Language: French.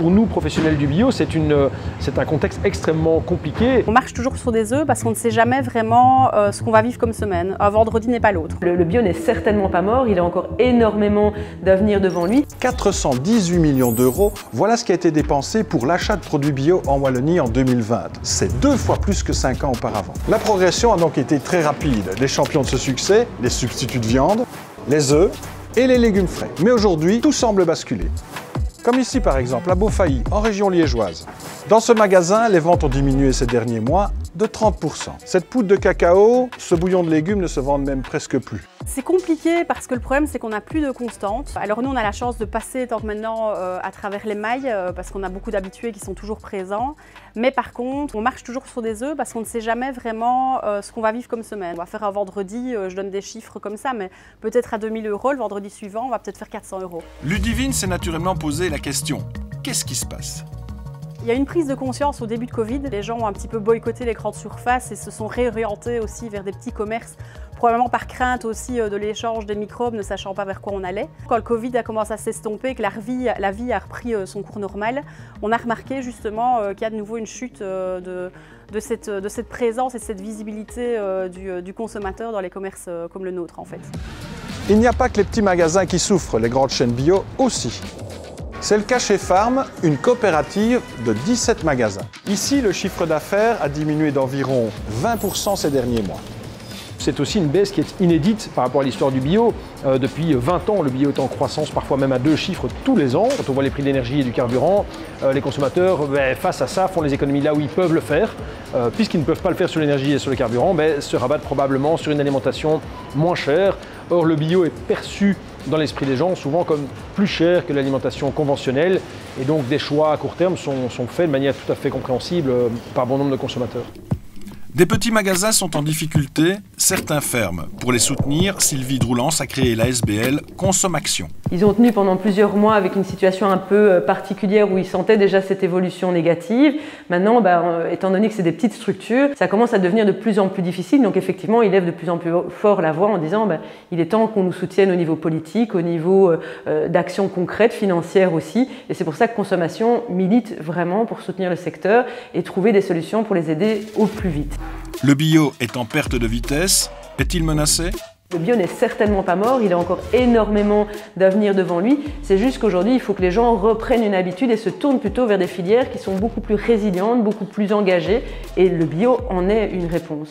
Pour nous, professionnels du bio, c'est un contexte extrêmement compliqué. On marche toujours sur des œufs parce qu'on ne sait jamais vraiment ce qu'on va vivre comme semaine. Un vendredi n'est pas l'autre. Le bio n'est certainement pas mort, il a encore énormément d'avenir devant lui. 418 millions d'euros, voilà ce qui a été dépensé pour l'achat de produits bio en Wallonie en 2020. C'est 2 fois plus que 5 ans auparavant. La progression a donc été très rapide. Les champions de ce succès, les substituts de viande, les œufs et les légumes frais. Mais aujourd'hui, tout semble basculer. Comme ici par exemple, à Beaufailly, en région liégeoise. Dans ce magasin, les ventes ont diminué ces derniers mois de 30%. Cette poudre de cacao, ce bouillon de légumes ne se vendent même presque plus. C'est compliqué parce que le problème c'est qu'on n'a plus de constante. Alors nous on a la chance de passer tant que maintenant à travers les mailles parce qu'on a beaucoup d'habitués qui sont toujours présents. Mais par contre on marche toujours sur des œufs parce qu'on ne sait jamais vraiment ce qu'on va vivre comme semaine. On va faire un vendredi, je donne des chiffres comme ça, mais peut-être à 2000 €, le vendredi suivant on va peut-être faire 400 €. Ludivine s'est naturellement posé la question, qu'est-ce qui se passe ? Il y a une prise de conscience au début de Covid. Les gens ont un petit peu boycotté les grandes surfaces et se sont réorientés aussi vers des petits commerces, probablement par crainte aussi de l'échange des microbes, ne sachant pas vers quoi on allait. Quand le Covid a commencé à s'estomper, que la vie a repris son cours normal, on a remarqué justement qu'il y a de nouveau une chute de cette présence et de cette visibilité du consommateur dans les commerces comme le nôtre en fait. Il n'y a pas que les petits magasins qui souffrent, les grandes chaînes bio aussi. C'est le cas chez Farm, une coopérative de 17 magasins. Ici, le chiffre d'affaires a diminué d'environ 20% ces derniers mois. C'est aussi une baisse qui est inédite par rapport à l'histoire du bio. Depuis 20 ans, le bio est en croissance, parfois même à 2 chiffres tous les ans. Quand on voit les prix de l'énergie et du carburant, les consommateurs, face à ça, font les économies là où ils peuvent le faire. Puisqu'ils ne peuvent pas le faire sur l'énergie et sur le carburant, se rabattent probablement sur une alimentation moins chère. Or, le bio est perçu dans l'esprit des gens souvent comme plus cher que l'alimentation conventionnelle. Et donc, des choix à court terme sont faits de manière tout à fait compréhensible par bon nombre de consommateurs. Des petits magasins sont en difficulté, certains ferment. Pour les soutenir, Sylvie Droulance a créé l'ASBL Consomaction. Ils ont tenu pendant plusieurs mois avec une situation un peu particulière où ils sentaient déjà cette évolution négative. Maintenant, étant donné que c'est des petites structures, ça commence à devenir de plus en plus difficile. Donc effectivement, ils lèvent de plus en plus fort la voix en disant il est temps qu'on nous soutienne au niveau politique, au niveau d'actions concrètes, financières aussi. Et c'est pour ça que Consommation milite vraiment pour soutenir le secteur et trouver des solutions pour les aider au plus vite. Le bio est en perte de vitesse. Est-il menacé ? Le bio n'est certainement pas mort, il a encore énormément d'avenir devant lui. C'est juste qu'aujourd'hui, il faut que les gens reprennent une habitude et se tournent plutôt vers des filières qui sont beaucoup plus résilientes, beaucoup plus engagées. Et le bio en est une réponse.